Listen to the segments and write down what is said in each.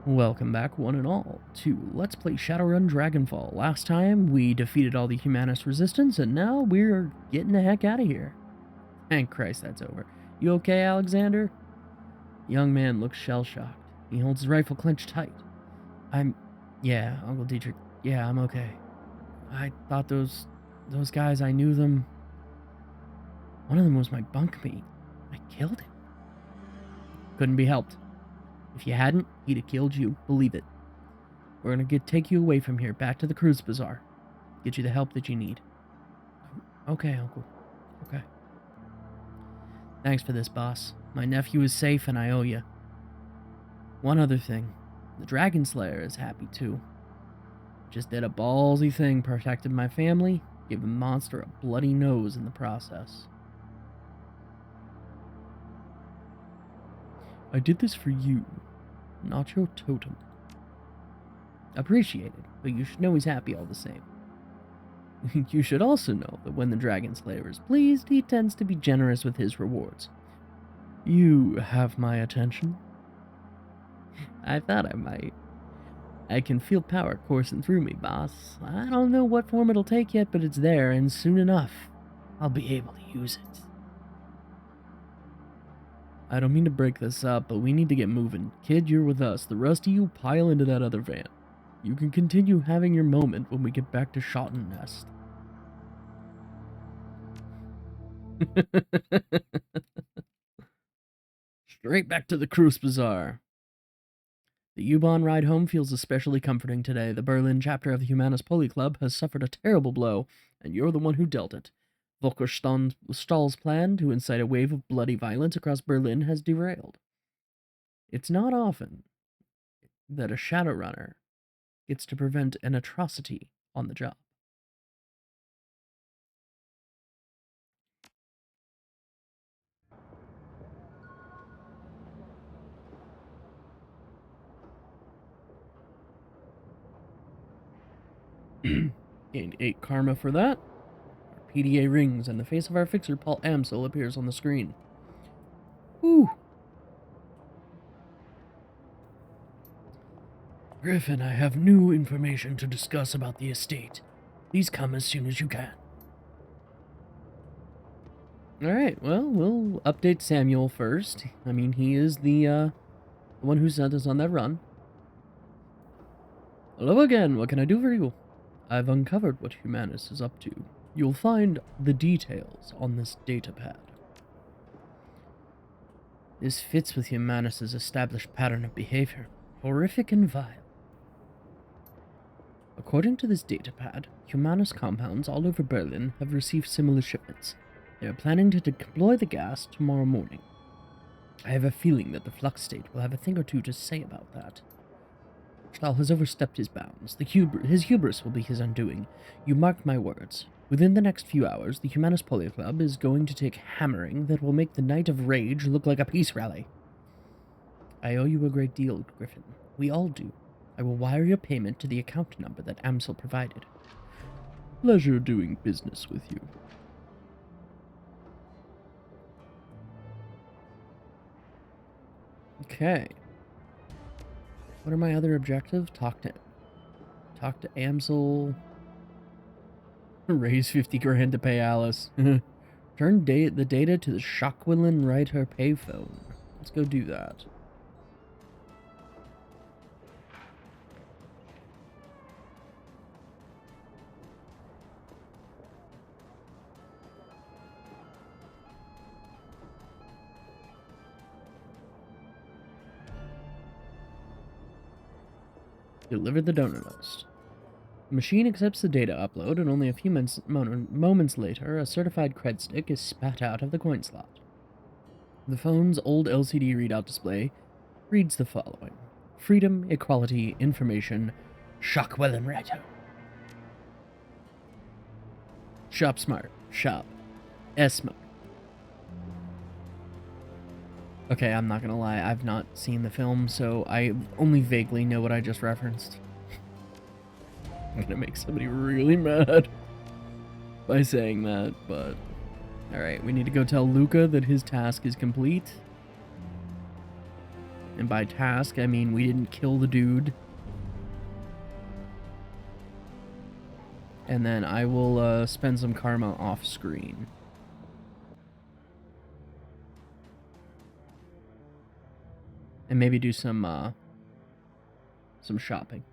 Welcome back, one and all, to Let's Play Shadowrun Dragonfall. Last time, we defeated all the humanist resistance, and now we're getting the heck out of here. Thank Christ that's over. You okay, Alexander? The young man looks shell-shocked. He holds his rifle clenched tight. Yeah, Uncle Dietrich, yeah, I'm okay. I thought those guys, I knew them. One of them was my bunkmate. I killed him. Couldn't be helped. If you hadn't, he'd have killed you. Believe it. We're gonna take you away from here, back to the cruise bazaar. Get you the help that you need. Okay, Uncle. Okay. Thanks for this, boss. My nephew is safe and I owe you. One other thing. The Dragon Slayer is happy too. Just did a ballsy thing, protected my family, gave the monster a bloody nose in the process. I did this for you, not your totem. Appreciate it, but you should know he's happy all the same. You should also know that when the Dragon Slayer is pleased, he tends to be generous with his rewards. You have my attention. I thought I might. I can feel power coursing through me, boss. I don't know what form it'll take yet, but it's there, and soon enough, I'll be able to use it. I don't mean to break this up, but we need to get moving. Kid, you're with us. The rest of you pile into that other van. You can continue having your moment when we get back to Shotton Nest. Straight back to the Cruise Bazaar. The U-Bahn ride home feels especially comforting today. The Berlin chapter of the Humanist Poli Club has suffered a terrible blow, and you're the one who dealt it. Volker Stahl's plan to incite a wave of bloody violence across Berlin has derailed. It's not often that a Shadowrunner gets to prevent an atrocity on the job. Gained 8 karma for that. PDA rings, and the face of our fixer, Paul Amsel, appears on the screen. Whew. Griffin, I have new information to discuss about the estate. Please come as soon as you can. Alright, well, we'll update Samuel first. I mean, he is the one who sent us on that run. Hello again, what can I do for you? I've uncovered what Humanus is up to. You'll find the details on this datapad. This fits with Humanus' established pattern of behavior. Horrific and vile. According to this datapad, Humanus compounds all over Berlin have received similar shipments. They are planning to deploy the gas tomorrow morning. I have a feeling that the Flux State will have a thing or two to say about that. Stahl has overstepped his bounds. His hubris will be his undoing. You mark my words. Within the next few hours, the Humanist Poli Club is going to take hammering that will make the Night of Rage look like a peace rally. I owe you a great deal, Griffin. We all do. I will wire your payment to the account number that Amsel provided. Pleasure doing business with you. Okay. What are my other objectives? Talk to Amsel. Raise 50 grand to pay Alice. Turn the data to the Shockwillen Reiter payphone. Let's go do that. Deliver the donor list. The machine accepts the data upload, and only a few moments later, a certified cred stick is spat out of the coin slot. The phone's old LCD readout display reads the following: Freedom, equality, information, Shockwillen Reiter. Shop smart. Shop. S-smart. Okay, I'm not gonna lie, I've not seen the film, so I only vaguely know what I just referenced. I'm gonna make somebody really mad by saying that, but... Alright, we need to go tell Luca that his task is complete. And by task, I mean we didn't kill the dude. And then I will spend some karma off screen. And maybe do some shopping.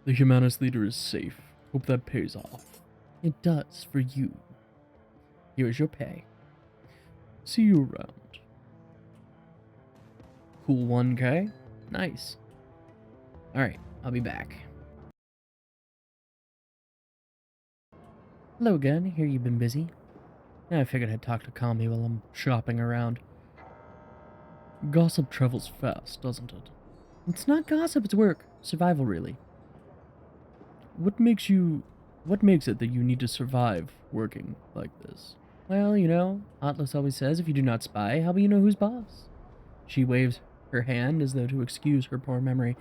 The Humanist leader is safe. Hope that pays off. It does for you. Here's your pay. See you around. Cool 1K? Nice. Alright, I'll be back. Hello again, hear you've been busy. I figured I'd talk to Kami while I'm shopping around. Gossip travels fast, doesn't it? It's not gossip, it's work. Survival, really. What makes it that you need to survive working like this? Well, you know, Atlas always says if you do not spy, how will you know who's boss? She waves her hand as though to excuse her poor memory.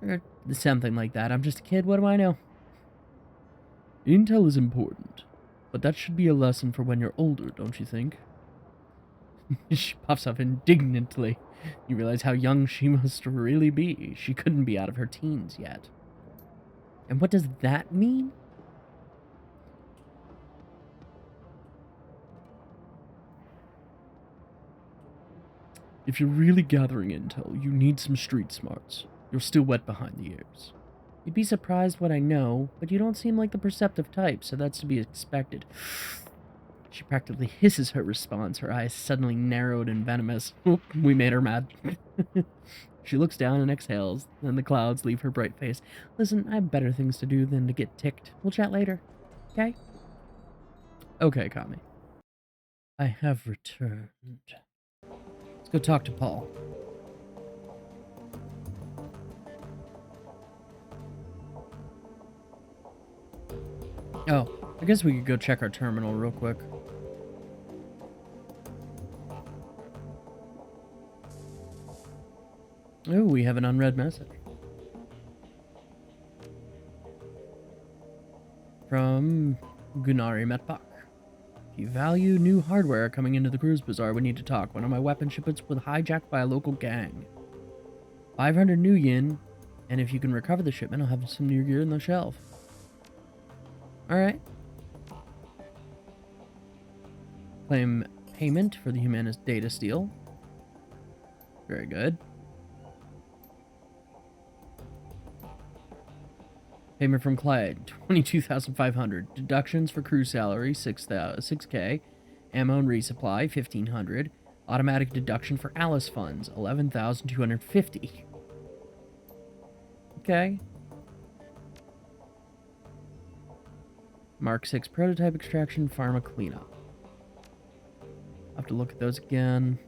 Or something like that. I'm just a kid, what do I know? Intel is important, but that should be a lesson for when you're older, don't you think? She puffs up indignantly. You realize how young she must really be. She couldn't be out of her teens yet. And what does that mean? If you're really gathering intel, you need some street smarts. You're still wet behind the ears. You'd be surprised what I know, but you don't seem like the perceptive type, so that's to be expected. She practically hisses her response, her eyes suddenly narrowed and venomous. We made her mad. She looks down and exhales, then the clouds leave her bright face. Listen, I have better things to do than to get ticked. We'll chat later, okay? Okay, Kami. I have returned. Let's go talk to Paul. Oh, I guess we could go check our terminal real quick. Oh, we have an unread message. From Gunari Metbach. If you value new hardware coming into the cruise bazaar, we need to talk. One of my weapon shipments was hijacked by a local gang. 500 new yen, and if you can recover the shipment, I'll have some new gear on the shelf. Alright. Claim payment for the Humanist data steal. Very good. Payment from client, 22,500. Deductions for crew salary, 6K. Ammo and resupply, 1,500. Automatic deduction for Alice funds, 11,250. Okay. Mark 6 prototype extraction, pharma cleanup. I'll have to look at those again.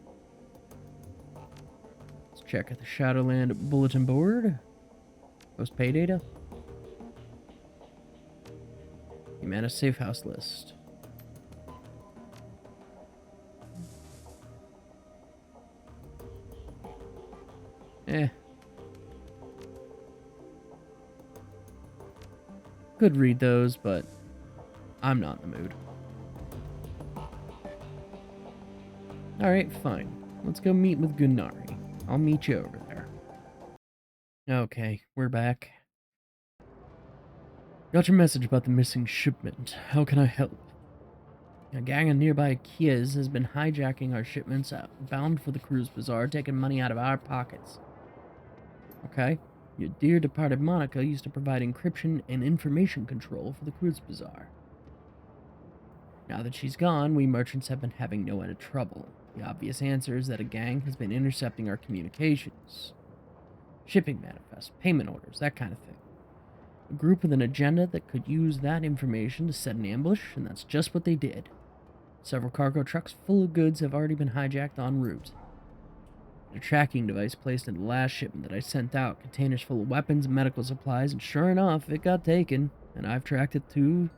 Let's check at the Shadowland bulletin board. Post pay data. Humanist safe house list. Could read those, but I'm not in the mood. Alright, fine. Let's go meet with Gunari. I'll meet you over there. Okay, we're back. Got your message about the missing shipment. How can I help? A gang of nearby Kias has been hijacking our shipments bound for the cruise bazaar, taking money out of our pockets. Okay. Your dear departed Monica used to provide encryption and information control for the cruise bazaar. Now that she's gone, we merchants have been having no end of trouble. The obvious answer is that a gang has been intercepting our communications. Shipping manifests, payment orders, that kind of thing. A group with an agenda that could use that information to set an ambush, and that's just what they did. Several cargo trucks full of goods have already been hijacked en route. A tracking device placed in the last shipment that I sent out, containers full of weapons and medical supplies, and sure enough, it got taken, and I've tracked it to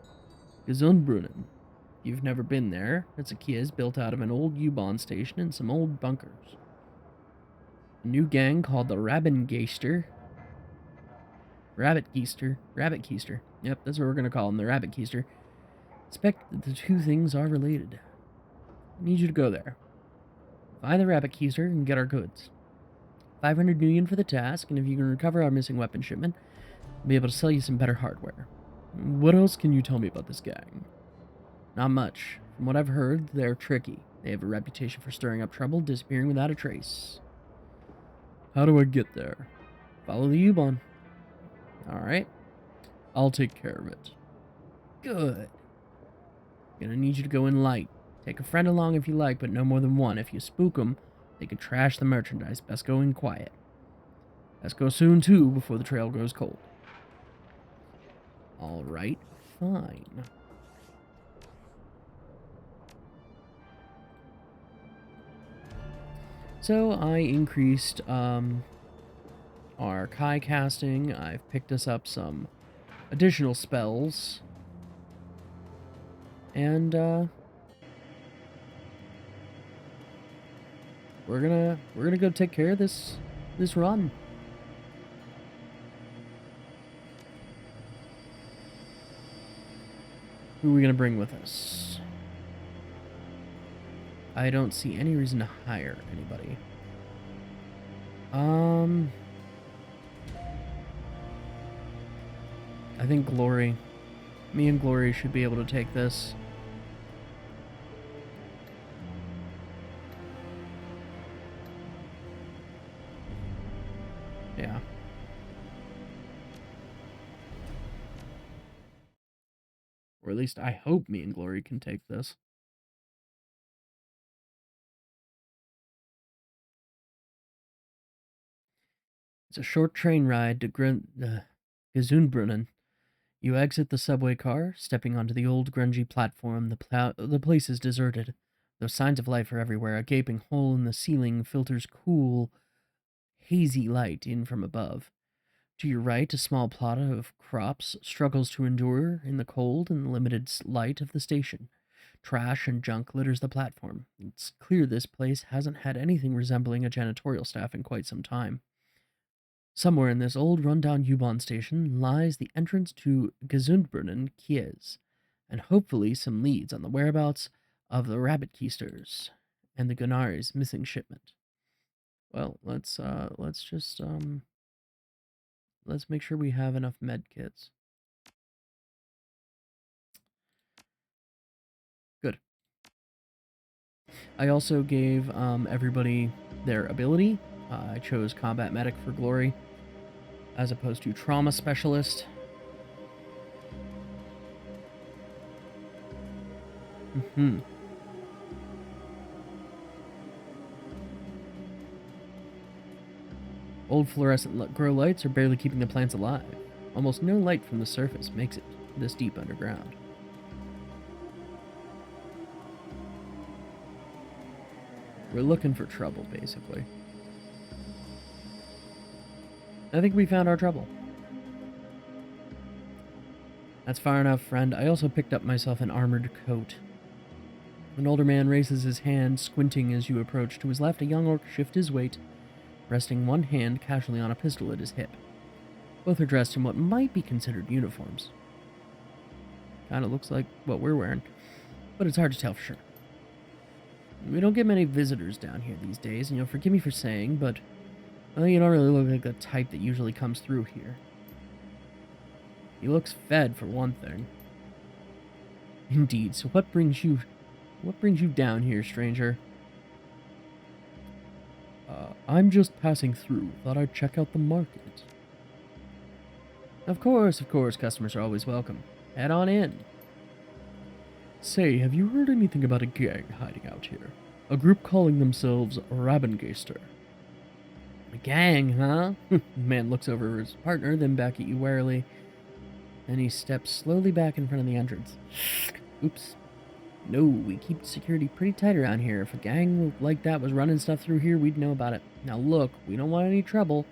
Gesundbrunnen. You've never been there. It's a Kias built out of an old U-Bahn station and some old bunkers. A new gang called the Rabbit Keister. Yep, that's what we're going to call them, the Rabbit Keister. Expect that the two things are related. I need you to go there. Find the rabbit keister and get our goods. 500 million for the task, and if you can recover our missing weapon shipment, I'll be able to sell you some better hardware. What else can you tell me about this gang? Not much. From what I've heard, they're tricky. They have a reputation for stirring up trouble, disappearing without a trace. How do I get there? Follow the U-Bahn. Alright. I'll take care of it. Good. Gonna need you to go in light. Take a friend along if you like, but no more than one. If you spook them, they could trash the merchandise. Best go in quiet. Best go soon, too, before the trail goes cold. Alright, fine. So I increased our Kai casting. I've picked us up some additional spells. And we're gonna go take care of this run. Who are we gonna bring with us? I don't see any reason to hire anybody. I think Glory. Me and Glory should be able to take this. Yeah. Or at least I hope me and Glory can take this. It's a short train ride to Gesundbrunnen. You exit the subway car, stepping onto the old grungy platform. The place is deserted, though signs of life are everywhere. A gaping hole in the ceiling filters cool, hazy light in from above. To your right, a small plot of crops struggles to endure in the cold and limited light of the station. Trash and junk litters the platform. It's clear this place hasn't had anything resembling a janitorial staff in quite some time. Somewhere in this old rundown U-Bahn station lies the entrance to Gesundbrunnen Kies, and hopefully some leads on the whereabouts of the rabbit keisters and the Gunnari's missing shipment. Well, let's make sure we have enough med kits. Good. I also gave everybody their ability. I chose Combat Medic for Glory, as opposed to Trauma Specialist. Old fluorescent grow lights are barely keeping the plants alive. Almost no light from the surface makes it this deep underground. We're looking for trouble, basically. I think we found our trouble. That's far enough, friend. I also picked up myself an armored coat. An older man raises his hand, squinting as you approach. To his left, a young orc shifts his weight, resting one hand casually on a pistol at his hip. Both are dressed in what might be considered uniforms. Kinda looks like what we're wearing, but it's hard to tell for sure. We don't get many visitors down here these days, and you'll forgive me for saying, but well, you don't really look like the type that usually comes through here. He looks fed, for one thing. Indeed, so what brings you down here, stranger? I'm just passing through. Thought I'd check out the market. Of course, customers are always welcome. Head on in. Say, have you heard anything about a gang hiding out here? A group calling themselves Rabbengeister. A gang, huh? The man looks over at his partner, then back at you warily. Then he steps slowly back in front of the entrance. Oops. No, we keep security pretty tight around here. If a gang like that was running stuff through here, we'd know about it. Now look, we don't want any trouble.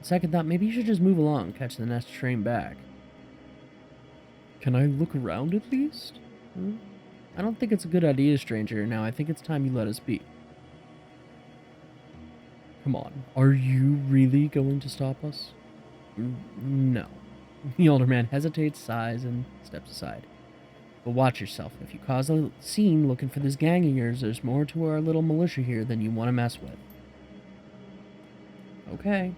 Second thought, maybe you should just move along, catch the next train back. Can I look around at least? I don't think it's a good idea, stranger. Now, I think it's time you let us be. Come on, are you really going to stop us? No. The older man hesitates, sighs, and steps aside. But watch yourself. If you cause a scene looking for this gang of yours, there's more to our little militia here than you want to mess with. Okay.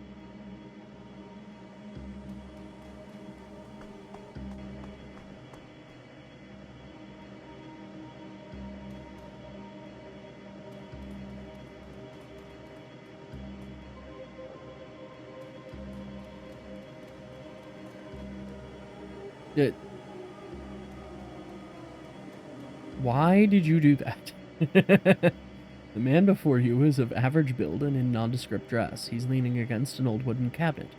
Why did you do that? The man before you is of average build and in nondescript dress. He's leaning against an old wooden cabinet,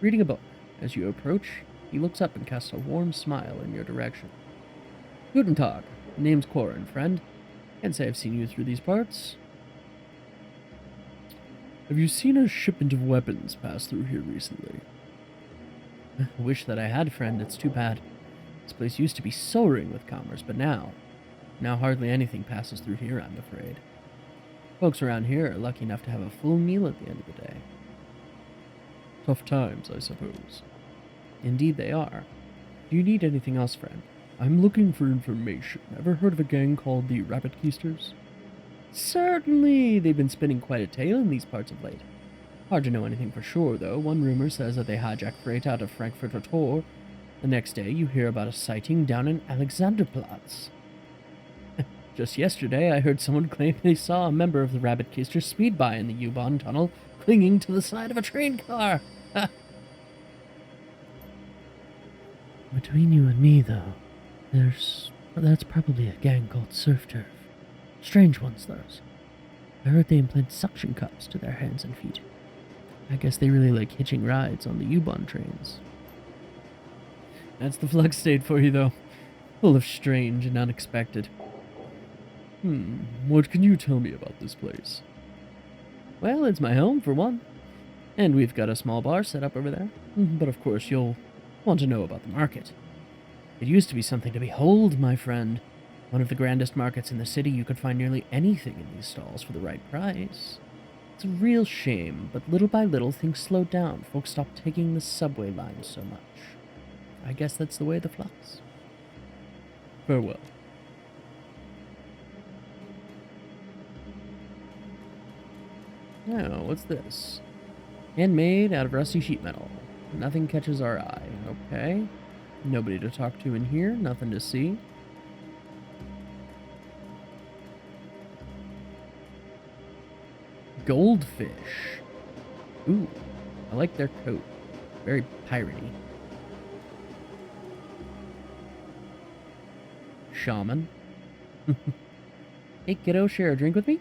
reading a book. As you approach, he looks up and casts a warm smile in your direction. Guten Tag. Name's Quarren, friend. Can't say I've seen you through these parts. Have you seen a shipment of weapons pass through here recently? I wish that I had, friend. It's too bad. This place used to be soaring with commerce, but now hardly anything passes through here, I'm afraid. Folks around here are lucky enough to have a full meal at the end of the day. Tough times, I suppose. Indeed they are. Do you need anything else, friend? I'm looking for information. Ever heard of a gang called the Rabbit Keisters? Certainly! They've been spinning quite a tale in these parts of late. Hard to know anything for sure, though. One rumor says that they hijack freight out of Frankfurt or Tor. The next day, you hear about a sighting down in Alexanderplatz. Just yesterday, I heard someone claim they saw a member of the Rabbit Keister speed by in the U-Bahn tunnel, clinging to the side of a train car. Between you and me, though, that's probably a gang called Surf Turf. Strange ones, those. I heard they implant suction cups to their hands and feet. I guess they really like hitching rides on the U-Bahn trains. That's the Flux State for you, though. Full of strange and unexpected. What can you tell me about this place? Well, it's my home, for one. And we've got a small bar set up over there. But of course, you'll want to know about the market. It used to be something to behold, my friend. One of the grandest markets in the city. You could find nearly anything in these stalls for the right price. It's a real shame, but little by little, things slowed down. Folks stopped taking the subway line so much. I guess that's the way of the Flux. Farewell. Now, what's this? Handmade out of rusty sheet metal. Nothing catches our eye. Okay. Nobody to talk to in here. Nothing to see. Goldfish. Ooh. I like their coat. Very piratey. Shaman. Hey, kiddo, share a drink with me?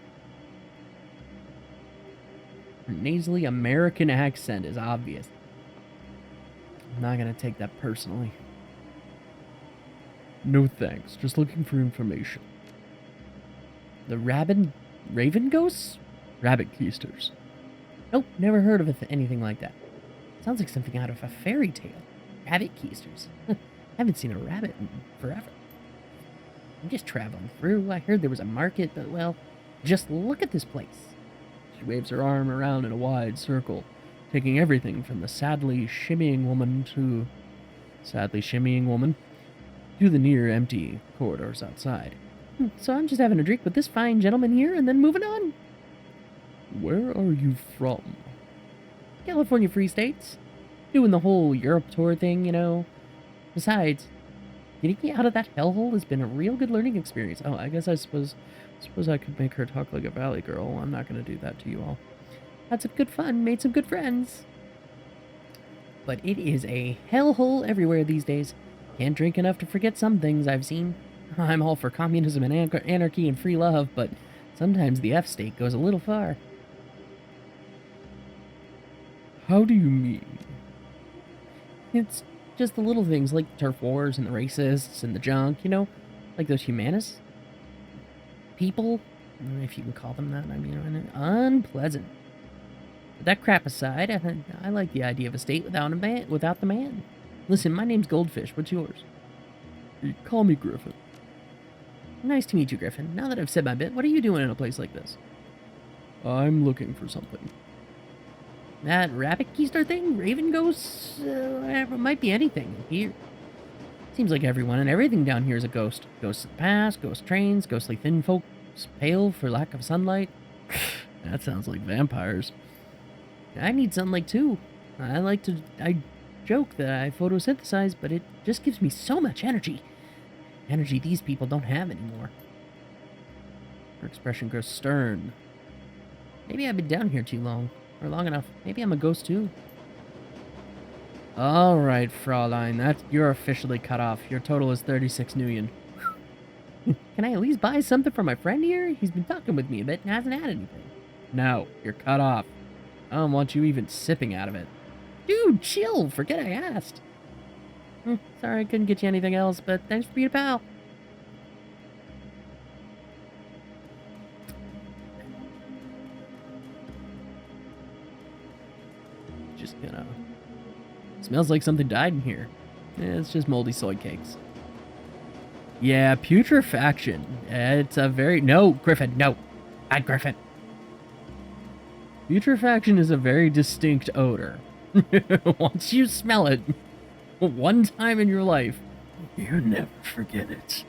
Her nasally American accent is obvious. I'm not gonna take that personally. No thanks, just looking for information. The Raven Ghosts? Rabbit Keisters. Nope, never heard of anything like that. Sounds like something out of a fairy tale. Rabbit Keisters. Haven't seen a rabbit in forever. I'm just traveling through. I heard there was a market, but well, just look at this place. She waves her arm around in a wide circle, taking everything from the sadly shimmying woman to the near empty corridors outside. So I'm just having a drink with this fine gentleman here and then moving on. Where are you from? California Free States. Doing the whole Europe tour thing, you know. Besides, getting me out of that hellhole has been a real good learning experience. Oh, I suppose I could make her talk like a valley girl. I'm not going to do that to you all. Had some good fun, made some good friends. But it is a hellhole everywhere these days. Can't drink enough to forget some things I've seen. I'm all for communism and anarchy and free love, but sometimes the F-state goes a little far. How do you mean? It's just the little things like turf wars and the racists and the junk, you know? Like those humanists? People? If you can call them that, I mean, unpleasant. But that crap aside, I like the idea of a state without the man. Listen, my name's Goldfish. What's yours? Call me Griffin. Nice to meet you, Griffin. Now that I've said my bit, what are you doing in a place like this? I'm looking for something. That rabbit keister thing? Raven ghosts? Might be anything here. Seems like everyone and everything down here is a ghost. Ghosts of the past, ghost trains, ghostly thin folks, pale for lack of sunlight. That sounds like vampires. I need sunlight too. I joke that I photosynthesize, but it just gives me so much energy. Energy these people don't have anymore. Her expression grows stern. Maybe I've been down here too long. Or long enough. Maybe I'm a ghost too. Alright, Fraulein. You're officially cut off. Your total is 36 million. Can I at least buy something for my friend here? He's been talking with me a bit and hasn't had anything. No, you're cut off. I don't want you even sipping out of it. Dude, chill. Forget I asked. Sorry I couldn't get you anything else, but thanks for being a pal. Just gonna... Smells like something died in here. It's just moldy soy cakes. Yeah, putrefaction. It's a very... No, Griffin, no. Not Griffin. Putrefaction is a very distinct odor. Once you smell it, one time in your life, you never forget it.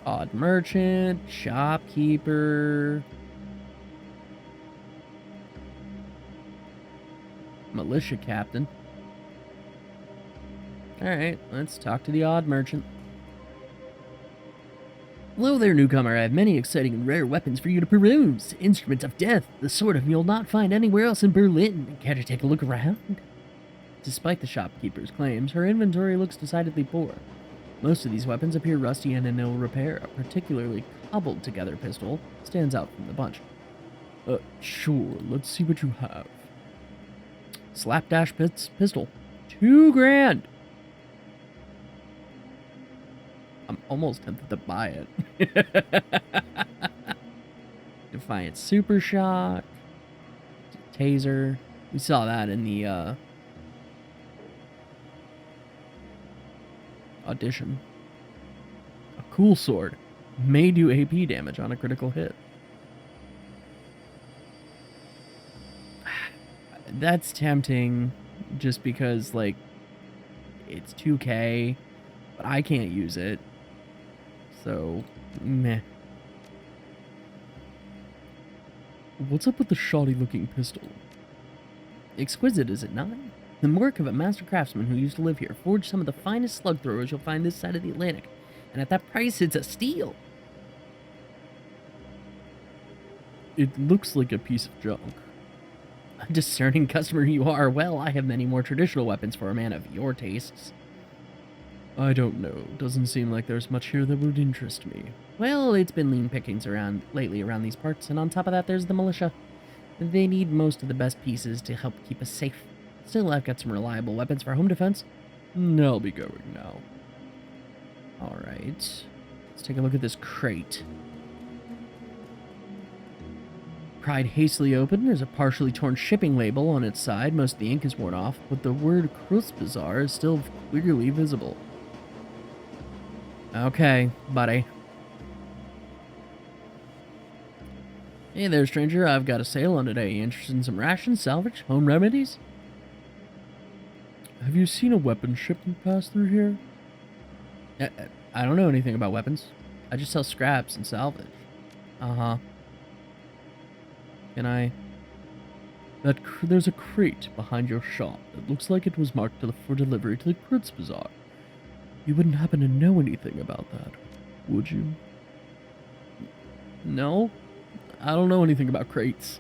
Odd merchant, shopkeeper, militia captain. Alright, let's talk to the odd merchant. Hello there, newcomer. I have many exciting and rare weapons for you to peruse. Instruments of death, the sort of you'll not find anywhere else in Berlin. Care to take a look around? Despite the shopkeeper's claims, her inventory looks decidedly poor. Most of these weapons appear rusty and in ill repair. A particularly cobbled-together pistol stands out from the bunch. Sure, let's see what you have. Slapdash pistol. $2,000! I'm almost tempted to buy it. Defiant Super Shock. Taser. We saw that in the audition. A cool sword. May do AP damage on a critical hit. That's tempting just because, like, it's 2K, but I can't use it. So, meh. What's up with the shoddy-looking pistol? Exquisite, is it not? The work of a master craftsman who used to live here, forged some of the finest slug throwers you'll find this side of the Atlantic. And at that price, it's a steal. It looks like a piece of junk. A discerning customer you are. Well, I have many more traditional weapons for a man of your tastes. I don't know. Doesn't seem like there's much here that would interest me. Well, it's been lean pickings lately around these parts, and on top of that, there's the militia. They need most of the best pieces to help keep us safe. Still, I've got some reliable weapons for home defense. I'll be going now. Alright. Let's take a look at this crate. Pried hastily open, there's a partially torn shipping label on its side. Most of the ink is worn off, but the word Kruzbazaar is still clearly visible. Okay, buddy. Hey there, stranger. I've got a sale on today. You interested in some rations, salvage, home remedies? Have you seen a weapon shipment pass through here? I don't know anything about weapons. I just sell scraps and salvage. Uh-huh. Can I... There's a crate behind your shop that looks like it was marked for delivery to the Kruzbazaar. You wouldn't happen to know anything about that, would you? No? I don't know anything about crates.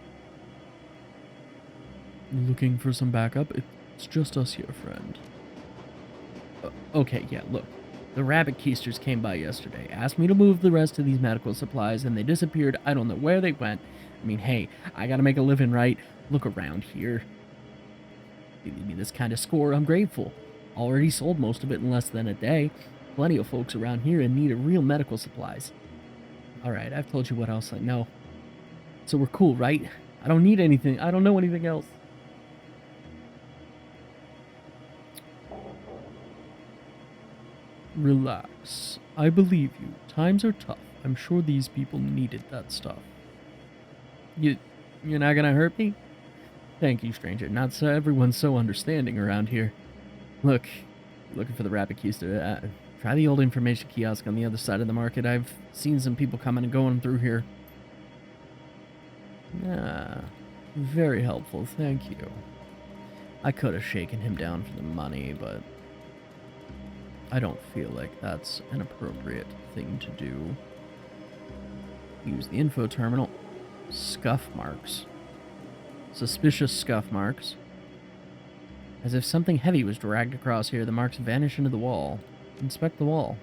Looking for some backup? It's just us here, friend. Okay, yeah, look. The rabbit keisters came by yesterday, asked me to move the rest of these medical supplies, and they disappeared. I don't know where they went. I mean, hey, I gotta make a living, right? Look around here. If you give me this kind of score, I'm grateful. Already sold most of it in less than a day. Plenty of folks around here in need of real medical supplies. Alright, I've told you what else I know. So we're cool, right? I don't need anything. I don't know anything else. Relax. I believe you. Times are tough. I'm sure these people needed that stuff. You're not gonna hurt me? Thank you, stranger. Not so everyone's so understanding around here. Look, looking for the rapid keys to try the old information kiosk on the other side of the market. I've seen some people coming and going through here. Ah, very helpful, thank you. I could have shaken him down for the money, but I don't feel like that's an appropriate thing to do. Use the info terminal. Scuff marks. Suspicious scuff marks. As if something heavy was dragged across here, the marks vanish into the wall. Inspect the wall.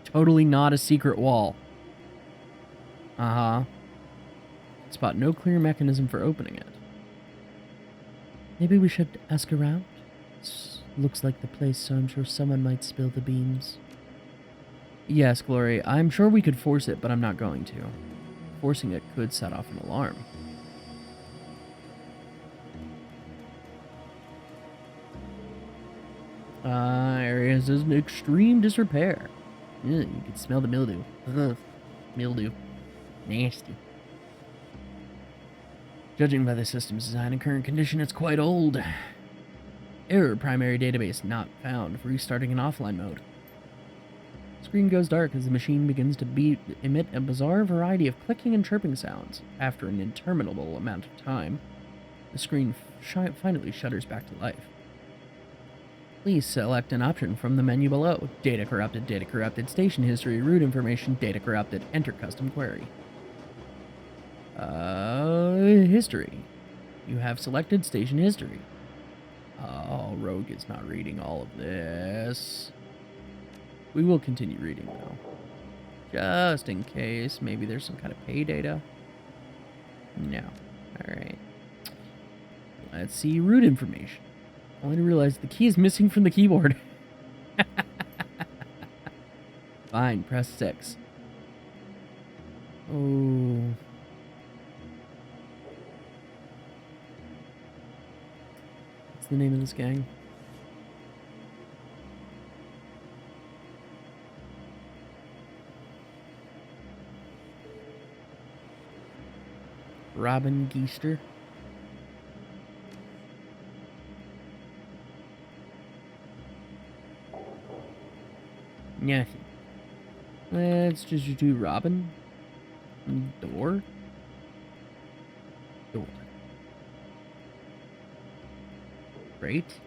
Totally not a secret wall. Uh-huh. Spot no clear mechanism for opening it. Maybe we should ask around? Looks like the place, so I'm sure someone might spill the beans. Yes, Glory, I'm sure we could force it, but I'm not going to. Forcing it could set off an alarm. Areas is in extreme disrepair. Ugh, you can smell the mildew. Ugh, mildew. Nasty. Judging by the system's design and current condition, it's quite old. Error, primary database not found. Restarting in offline mode. Screen goes dark as the machine begins to emit a bizarre variety of clicking and chirping sounds. After an interminable amount of time, the screen finally shudders back to life. Please select an option from the menu below. Data corrupted, station history, route information, data corrupted, enter custom query. History. You have selected station history. Oh, Rogue is not reading all of this. We will continue reading, though. Just in case. Maybe there's some kind of pay data. No. Alright. Let's see route information. Only to realize the key is missing from the keyboard. Fine, press 6. Oh. What's the name of this gang? Robin Geister. Nothing. Let's just do Robin. Door. Great.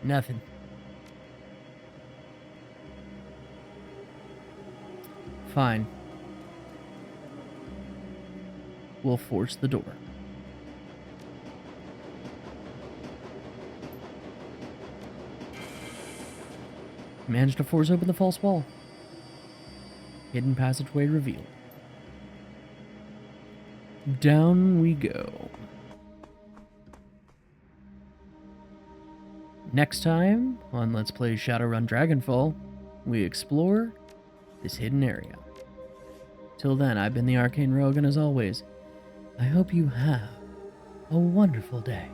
Nothing. Fine. We'll force the door. Managed to force open the false wall. Hidden passageway revealed. Down we go. Next time on Let's Play Shadowrun Dragonfall, we explore this hidden area. Till then, I've been the Arcane Rogue, and as always, I hope you have a wonderful day.